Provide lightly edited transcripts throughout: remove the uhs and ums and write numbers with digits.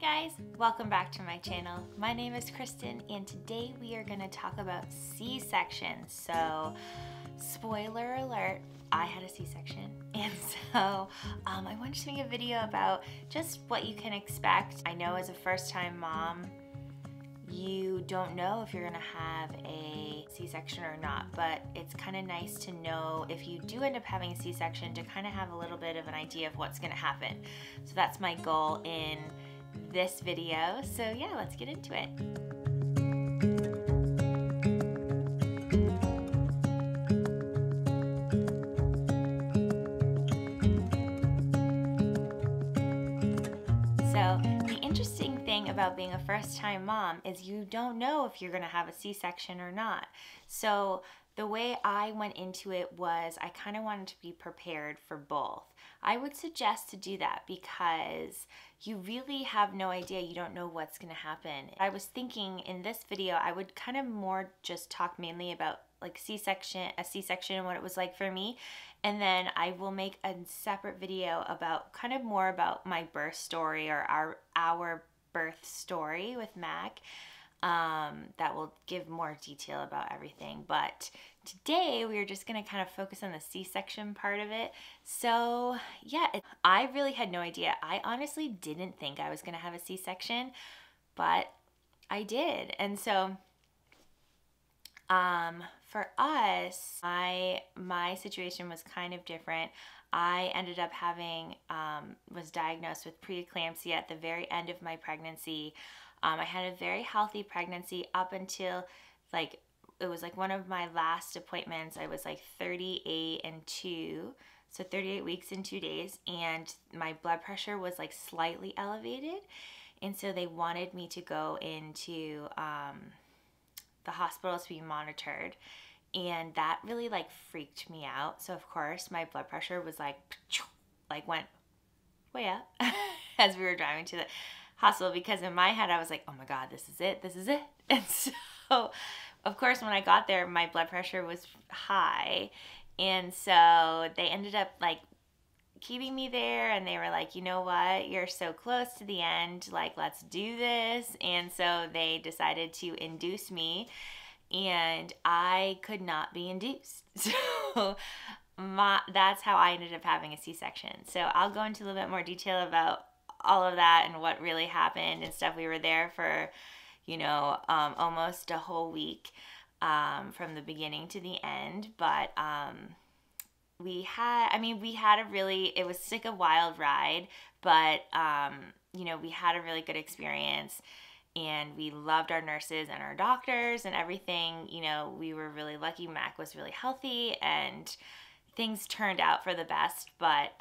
guys, welcome back to my channel. My name is Kristen and today we are going to talk about C-sections. So, spoiler alert, I had a C-section, and so I wanted to make a video about just what you can expect. I know as a first-time mom, you don't know if you're gonna have a C-section or not, but it's kind of nice to know if you do end up having a C-section to kind of have a little bit of an idea of what's gonna happen. So that's my goal in this video. So yeah, let's get into it. So the interesting thing about being a first-time mom is you don't know if you're gonna have a C-section or not. So the way I went into it was I kind of wanted to be prepared for both. I would suggest to do that because you really have no idea. You don't know what's going to happen. I was thinking in this video, I would kind of more just talk mainly about like a C-section and what it was like for me. And then I will make a separate video about kind of more about my birth story or our birth story with Mac. That will give more detail about everything. But today we are just going to kind of focus on the C-section part of it. So yeah, I really had no idea. I honestly didn't think I was going to have a C-section, but I did. And so for us, my situation was kind of different. I ended up was diagnosed with preeclampsia at the very end of my pregnancy. I had a very healthy pregnancy up until it was like one of my last appointments. I was like 38 and 2, so 38 weeks and 2 days, and my blood pressure was like slightly elevated, and so they wanted me to go into the hospital to be monitored, and that really like freaked me out. So of course my blood pressure was like went way up as we were driving to the hospital, because in my head I was like, oh my god, this is it. And so of course when I got there my blood pressure was high, and so they ended up like keeping me there, and they were like, you know what, you're so close to the end, like let's do this. And so they decided to induce me, and I could not be induced. So that's how I ended up having a C-section. So I'll go into a little bit more detail about all of that and what really happened and stuff. We were there for, almost a whole week from the beginning to the end. But we had it was like a wild ride, but we had a really good experience, and we loved our nurses and our doctors and everything. We were really lucky. Mac was really healthy and things turned out for the best, but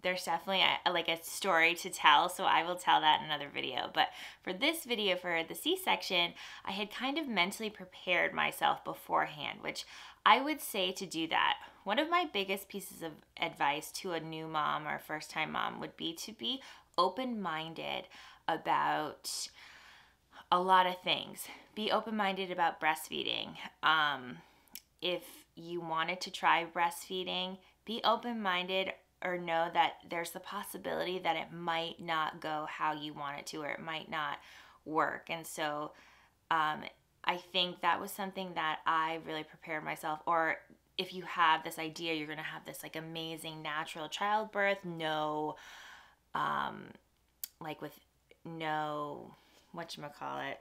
there's definitely a story to tell, so I will tell that in another video. But for this video, for the C-section, I had kind of mentally prepared myself beforehand, which I would say to do that. One of my biggest pieces of advice to a new mom or first-time mom would be to be open-minded about a lot of things. Be open-minded about breastfeeding. If you wanted to try breastfeeding, be open-minded, or know that there's the possibility that it might not go how you want it to, or it might not work. And so I think that was something that I really prepared myself. Or if you have this idea you're going to have this like amazing natural childbirth, with no, whatchamacallit,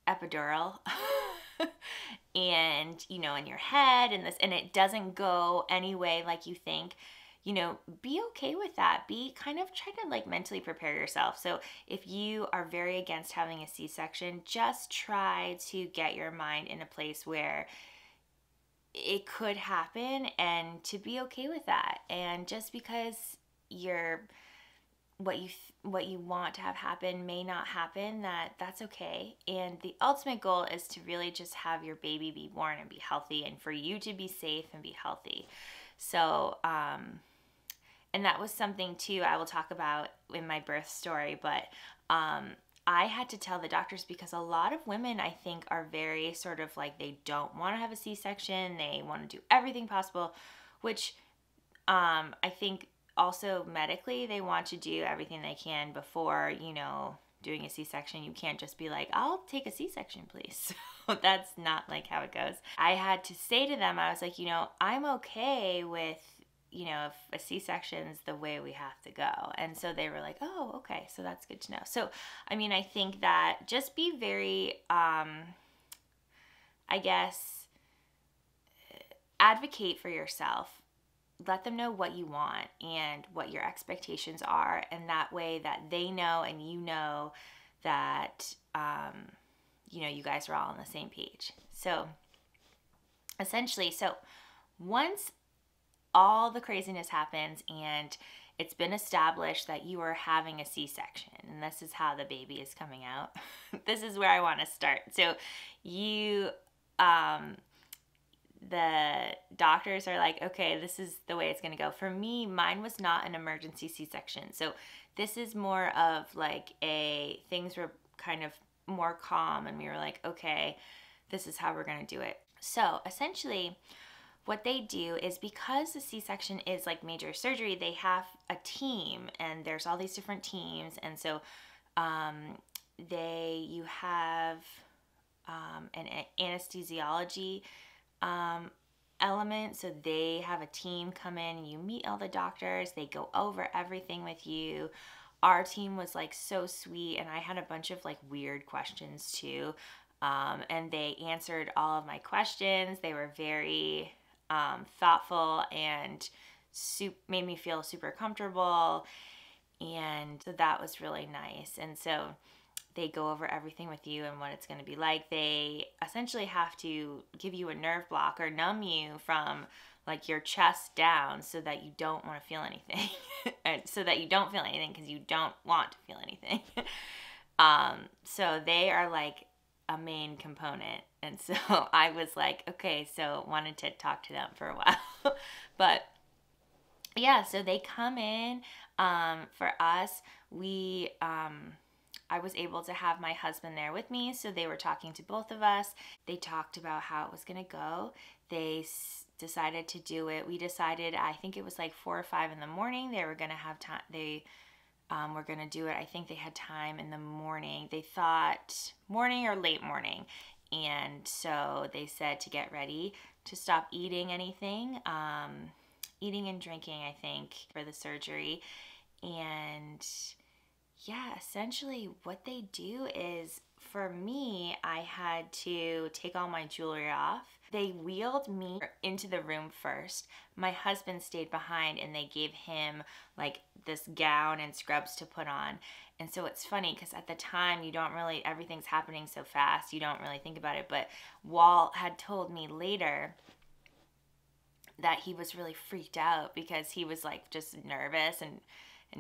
epidural, and in your head and it doesn't go any way like you think, be okay with that. Be kind of try to like mentally prepare yourself. So if you are very against having a C-section, just try to get your mind in a place where it could happen and to be okay with that. And just because what you want to have happen may not happen, that's okay. And the ultimate goal is to really just have your baby be born and be healthy, and for you to be safe and be healthy. So and that was something too I will talk about in my birth story. But I had to tell the doctors, because a lot of women, I think, are very sort of like, they don't want to have a C-section. They want to do everything possible, which I think also medically, they want to do everything they can before, you know, doing a C-section. You can't just be like, I'll take a C-section, please. So that's not like how it goes. I had to say to them, I was like, you know, I'm okay with, you know, if a C-section is the way we have to go. And so they were like, oh, okay, so that's good to know. So, I mean, I think that just be very, I guess, advocate for yourself. Let them know what you want and what your expectations are, and that way that they know and you know that, you know, you guys are all on the same page. So essentially, so once all the craziness happens and it's been established that you are having a C-section and this is how the baby is coming out, this is where I want to start. So you, the doctors are like, okay, this is the way it's going to go. For me, mine was not an emergency C-section. So this is more of like things were kind of more calm and we were like, okay, this is how we're going to do it. So essentially what they do is, because the C-section is like major surgery, they have a team and there's all these different teams. And so you have an anesthesiology element. So they have a team come in and you meet all the doctors. They go over everything with you. Our team was like so sweet, and I had a bunch of like weird questions too. And they answered all of my questions. They were very thoughtful and made me feel super comfortable. And so that was really nice. And so they go over everything with you and what it's going to be like. They essentially have to give you a nerve block or numb you from like your chest down so that you don't want to feel anything. So that you don't feel anything because you don't want to feel anything. So they are like a main component. And so I was like, okay, so wanted to talk to them for a while. But yeah, so they come in. For us, I was able to have my husband there with me, so they were talking to both of us. They talked about how it was going to go. They decided to do it. We decided, I think it was like 4 or 5 in the morning, they were going to have time. They were going to do it. I think they had time in the morning. They thought morning or late morning. And so they said to get ready, to stop eating anything, eating and drinking, I think, for the surgery. And yeah, essentially what they do is, for me, I had to take all my jewelry off. They wheeled me into the room first. My husband stayed behind and they gave him like this gown and scrubs to put on. And so it's funny because at the time you don't really, everything's happening so fast, you don't really think about it. But Walt had told me later that he was really freaked out because he was like just nervous and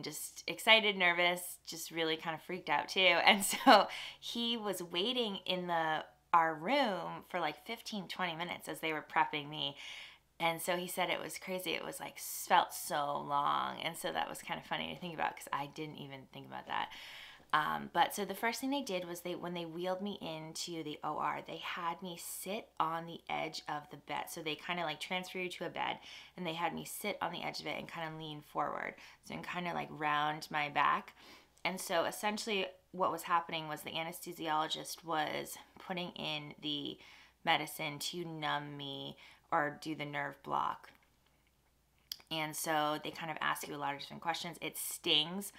just excited, nervous, just really kind of freaked out too. And so he was waiting in our room for like 15, 20 minutes as they were prepping me. And so he said it was crazy. It was like, felt so long. And so that was kind of funny to think about because I didn't even think about that. But so the first thing they did was when they wheeled me into the OR, they had me sit on the edge of the bed. So they kind of like transfer you to a bed and they had me sit on the edge of it and kind of lean forward. So and kind of like round my back. And so essentially what was happening was the anesthesiologist was putting in the medicine to numb me or do the nerve block. And so they kind of ask you a lot of different questions. It stings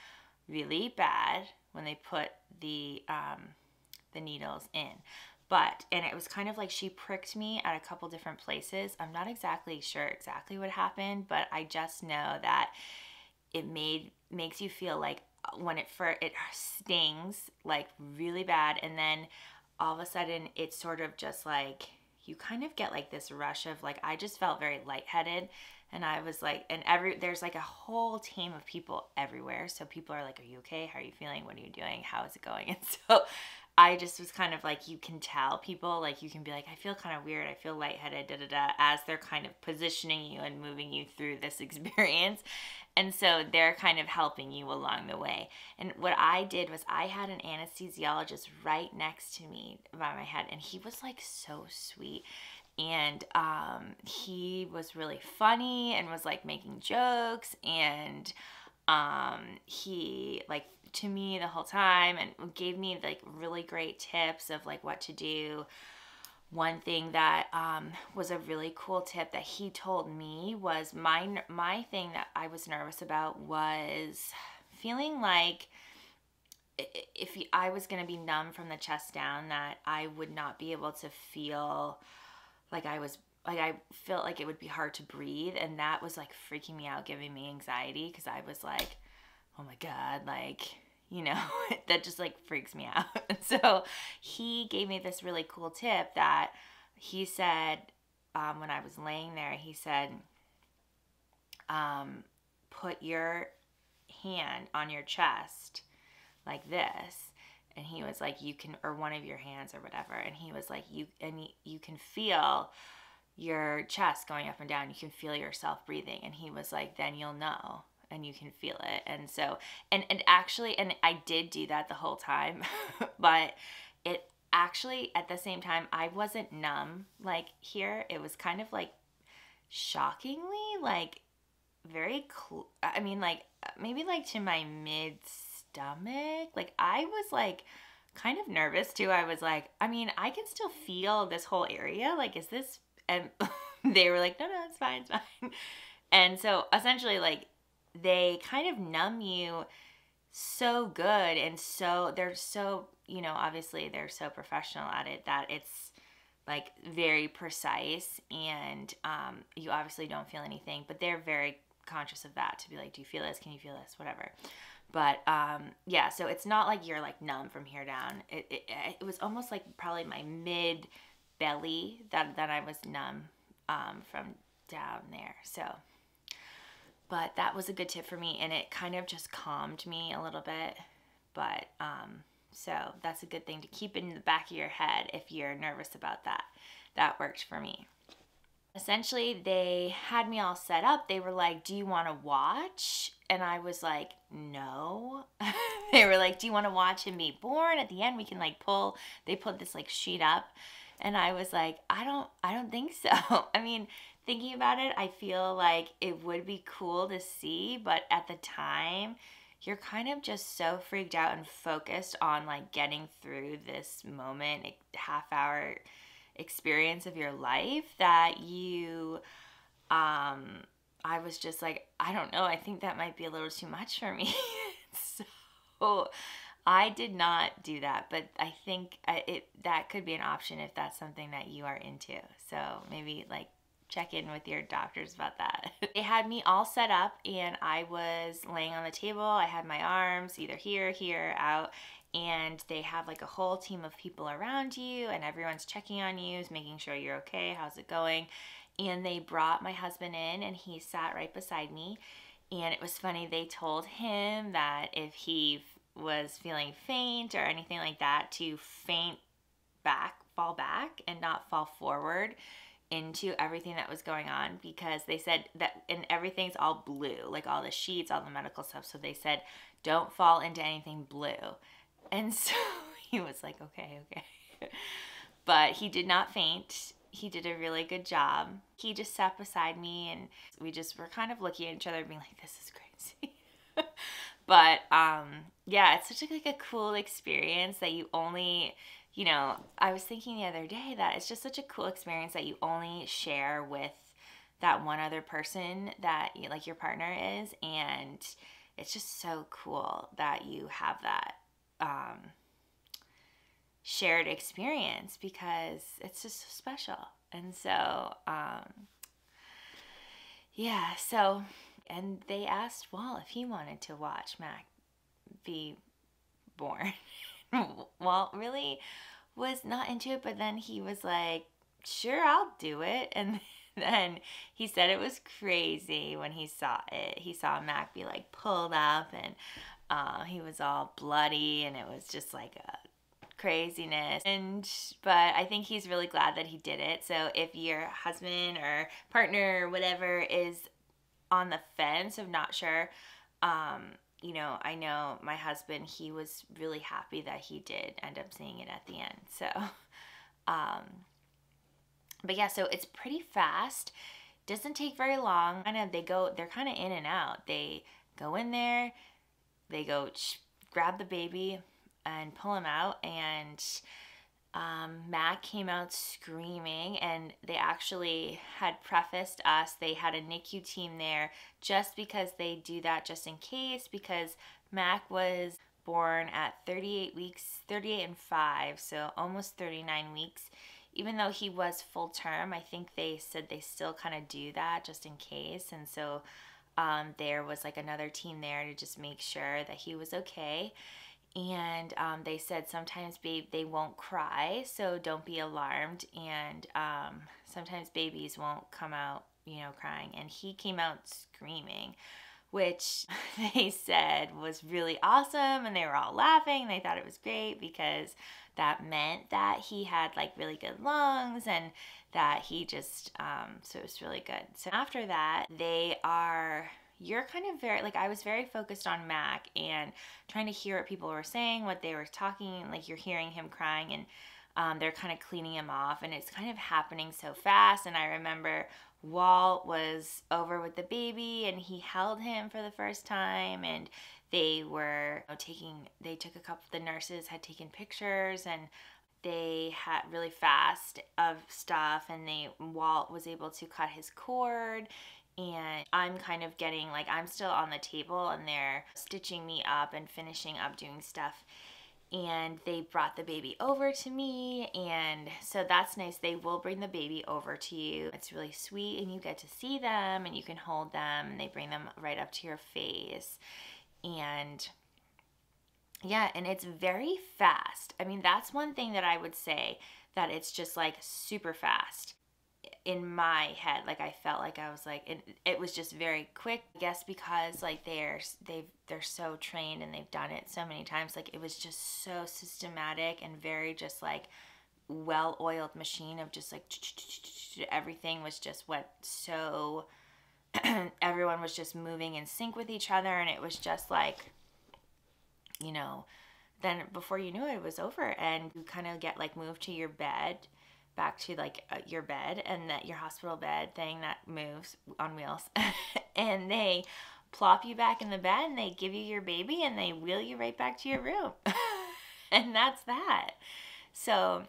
really bad when they put the needles in. And it was kind of like she pricked me at a couple different places. I'm not exactly sure exactly what happened, but I just know that it makes you feel like when it stings like really bad, and then all of a sudden it's sort of just like you kind of get like this rush of like, I just felt very lightheaded. And I was like, there's like a whole team of people everywhere. So people are like, are you okay? How are you feeling? What are you doing? How is it going? And so I just was kind of like, you can tell people, like you can be like, I feel kind of weird. I feel lightheaded, as they're kind of positioning you and moving you through this experience. And so they're kind of helping you along the way. And what I did was I had an anesthesiologist right next to me by my head, and he was like so sweet. And he was really funny and was like making jokes, and he like to me the whole time and gave me like really great tips of like what to do. One thing that was a really cool tip that he told me was my thing that I was nervous about was feeling like if I was going to be numb from the chest down, that I would not be able to feel like I felt like it would be hard to breathe, and that was like freaking me out, giving me anxiety, because I was like, oh my God, like, you know, that just like freaks me out. And so he gave me this really cool tip that he said, when I was laying there, he said, put your hand on your chest like this. And he was like, you can, or one of your hands or whatever. And he was like, you can feel your chest going up and down. You can feel yourself breathing. And he was like, then you'll know and you can feel it. And so, and actually, and I did do that the whole time, but it actually, at the same time, I wasn't numb like here. It was kind of like shockingly, like very, I mean, like maybe like to my mid stomach. Like I was like kind of nervous too. I was like, I mean, I can still feel this whole area. Like, is this, and they were like, no, it's fine, it's fine. And so essentially, like, they kind of numb you so good, and so they're so, you know, obviously they're so professional at it that it's like very precise, and you obviously don't feel anything, but they're very conscious of that, to be like, do you feel this? Can you feel this? Whatever. But yeah, so it's not like you're like numb from here down. It was almost like probably my mid belly that I was numb from down there. So, but that was a good tip for me, and it kind of just calmed me a little bit. But so that's a good thing to keep in the back of your head if you're nervous about that. That worked for me. Essentially, they had me all set up. They were like, do you want to watch? And I was like, no. They were like, do you want to watch him be born? At the end, we can like they put this like sheet up. And I was like, I don't think so. I mean, thinking about it, I feel like it would be cool to see, but at the time, you're kind of just so freaked out and focused on like getting through this moment, half-hour experience of your life, that you I was just like, I don't know, I think that might be a little too much for me. So I did not do that, but I think that could be an option if that's something that you are into. So maybe like check in with your doctors about that. They had me all set up, and I was laying on the table. I had my arms either here, out, and they have like a whole team of people around you, and everyone's checking on you, making sure you're okay, how's it going. And they brought my husband in, and he sat right beside me. And it was funny, they told him that if he was feeling faint or anything like that, to fall back and not fall forward into everything that was going on, because they said that, and everything's all blue, like all the sheets, all the medical stuff. So they said, don't fall into anything blue. And so he was like, okay. But he did not faint. He did a really good job. He just sat beside me, and we just were kind of looking at each other being like, this is crazy. But yeah, it's such like a cool experience that you only, you know, I was thinking the other day that it's just such a cool experience that you only share with that one other person that like your partner is. And it's just so cool that you have that shared experience, because it's just so special. And so yeah, so, and they asked Walt if he wanted to watch Mac be born. Walt really was not into it, but then he was like, sure, I'll do it. And then he said it was crazy when he saw it. He saw Mac be like pulled up, and he was all bloody, and it was just like a craziness. But I think he's really glad that he did it. So if your husband or partner or whatever is on the fence of not sure, you know, I know my husband, he was really happy that he did end up seeing it at the end. So But yeah, so it's pretty fast. Doesn't take very long. They're kind of in and out. They go in there, they go grab the baby and pull him out, and Mac came out screaming, and they actually had prefaced us. They had a NICU team there just because they do that just in case, because Mac was born at 38 weeks, 38 and 5, so almost 39 weeks. Even though he was full term, I think they said they still kind of do that just in case. And so there was like another team there to just make sure that he was okay. And they said sometimes they won't cry, so don't be alarmed. And sometimes babies won't come out, crying. And he came out screaming, which they said was really awesome. And they were all laughing. They thought it was great because that meant that he had like really good lungs, and that he just, so it was really good. So after that, you're kind of I was very focused on Mac and trying to hear what people were saying, what they were talking, like you're hearing him crying, and they're kind of cleaning him off, and it's kind of happening so fast. And I remember Walt was over with the baby, and he held him for the first time, and they took a couple, the nurses had taken pictures, and they had really fast of stuff, and Walt was able to cut his cord. And I'm kind of getting, I'm still on the table, and they're stitching me up and finishing up doing stuff. And they brought the baby over to me, and so that's nice. They will bring the baby over to you. It's really sweet, and you get to see them, and you can hold them, and they bring them right up to your face. And yeah, and it's very fast. I mean, that's one thing that I would say, that it's just like super fast. In my head, I felt like I was it was just very quick. I guess because they're so trained, and they've done it so many times. It was just so systematic, and very just well-oiled machine of just everything was just so everyone was just moving in sync with each other, and it was just then before you knew it, it was over, and you kind of get moved to your bed, back to your bed, and that your hospital bed thing that moves on wheels and they plop you back in the bed, and they give you your baby, and they wheel you right back to your room. And that's that. So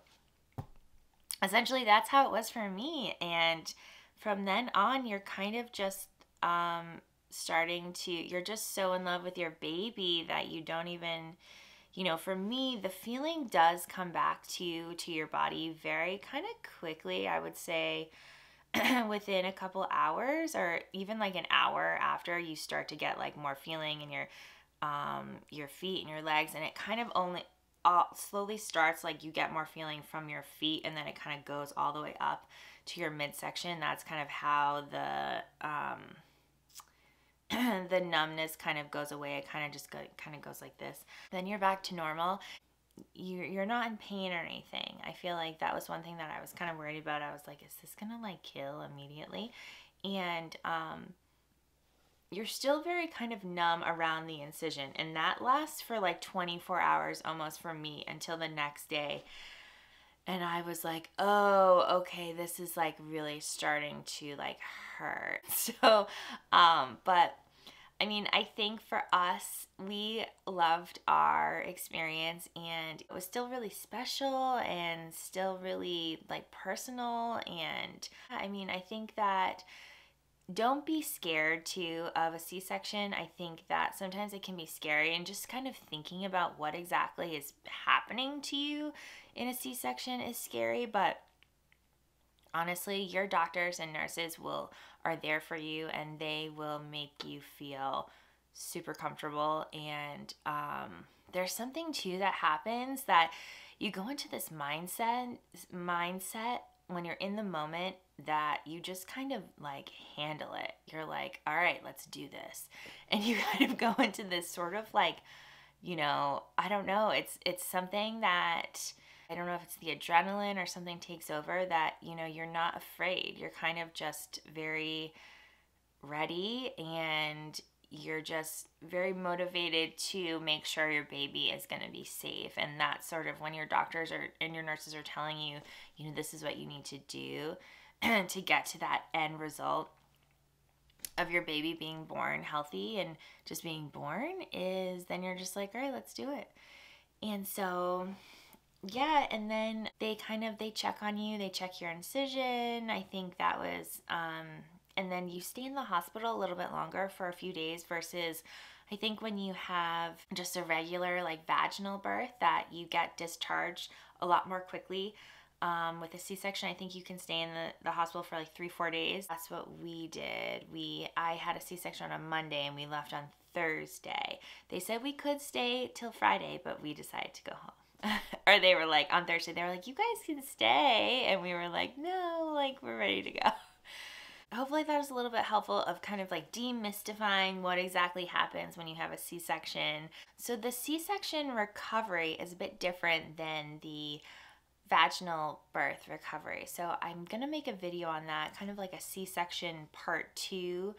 essentially that's how it was for me. And from then on, you're kind of just you're just so in love with your baby that you don't even, for me, the feeling does come back to your body very kind of quickly. I would say within a couple hours, or even an hour after, you start to get more feeling in your feet and your legs. And it kind of only slowly starts, you get more feeling from your feet, and then it kind of goes all the way up to your midsection. That's kind of how the numbness kind of goes away. It kind of goes like this. Then you're back to normal. You're not in pain or anything. I feel like that was one thing that I was kind of worried about. I was like, is this gonna kill immediately? And you're still very kind of numb around the incision, and that lasts for 24 hours almost for me, until the next day. And I was like, oh, okay, this is really starting to hurt. So, but I mean, I think for us, we loved our experience, and it was still really special, and still really personal. And I mean, I think that don't be scared too of a C-section. I think that sometimes it can be scary, and just kind of thinking about what exactly is happening to you in a C-section is scary. But honestly, your doctors and nurses are there for you, and they will make you feel super comfortable. And there's something too that happens, that you go into this mindset when you're in the moment, that you just kind of handle it. You're like, all right, let's do this. And you kind of go into this sort of I don't know, it's something that, I don't know if it's the adrenaline or something takes over, that, you're not afraid. You're kind of just very ready, and you're just very motivated to make sure your baby is going to be safe. And that's sort of when your doctors and your nurses are telling you, you know, this is what you need to do to get to that end result of your baby being born healthy and just being born, is then you're just like, all right, let's do it. And so, yeah, and then they check on you, they check your incision. I think that was, and then you stay in the hospital a little bit longer for a few days versus, I think when you have just a regular like vaginal birth, that you get discharged a lot more quickly. With a C-section, I think you can stay in the hospital for like 3-4 days. That's what we did. I had a C-section on a Monday and we left on Thursday. They said we could stay till Friday, but we decided to go home. Or they were like, on Thursday, they were like, you guys can stay. And we were like, no, like we're ready to go. Hopefully that was a little bit helpful of kind of like demystifying what exactly happens when you have a C-section. So the C-section recovery is a bit different than the vaginal birth recovery. So I'm going to make a video on that, kind of like a C-section part 2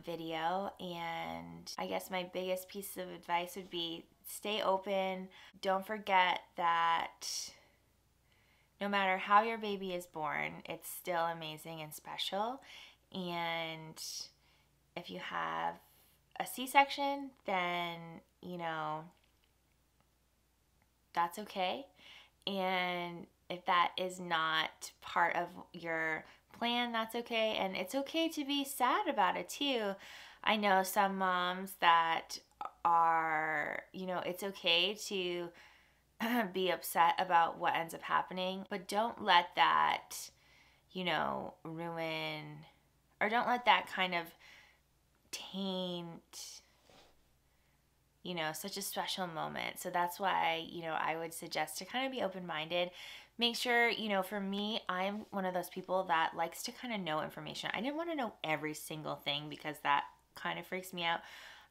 video. And I guess my biggest piece of advice would be stay open. Don't forget that no matter how your baby is born, it's still amazing and special. And if you have a C-section, then, you know, that's okay. And if that is not part of your plan, that's okay. And it's okay to be sad about it too. I know some moms that are, you know, it's okay to be upset about what ends up happening, but don't let that, you know, ruin, or don't let that kind of taint, you know, such a special moment. So that's why, you know, I would suggest to kind of be open-minded. Make sure, you know, for me, I'm one of those people that likes to kind of know information. I didn't want to know every single thing because that kind of freaks me out.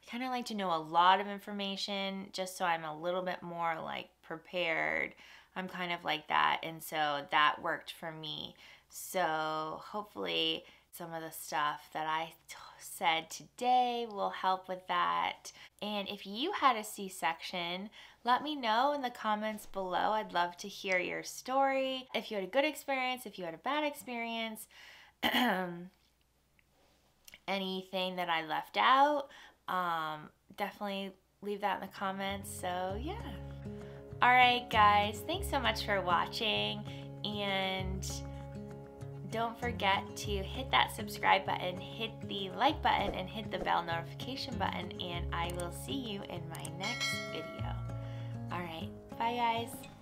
I kind of like to know a lot of information just so I'm a little bit more like prepared. I'm kind of like that. And so that worked for me. So hopefully some of the stuff that I said today will help with that. And if you had a C-section, let me know in the comments below. I'd love to hear your story. If you had a good experience, if you had a bad experience, anything that I left out, definitely leave that in the comments. So yeah. All right, guys, thanks so much for watching, and don't forget to hit that subscribe button, hit the like button, and hit the bell notification button, and I will see you in my next video. All right, bye guys.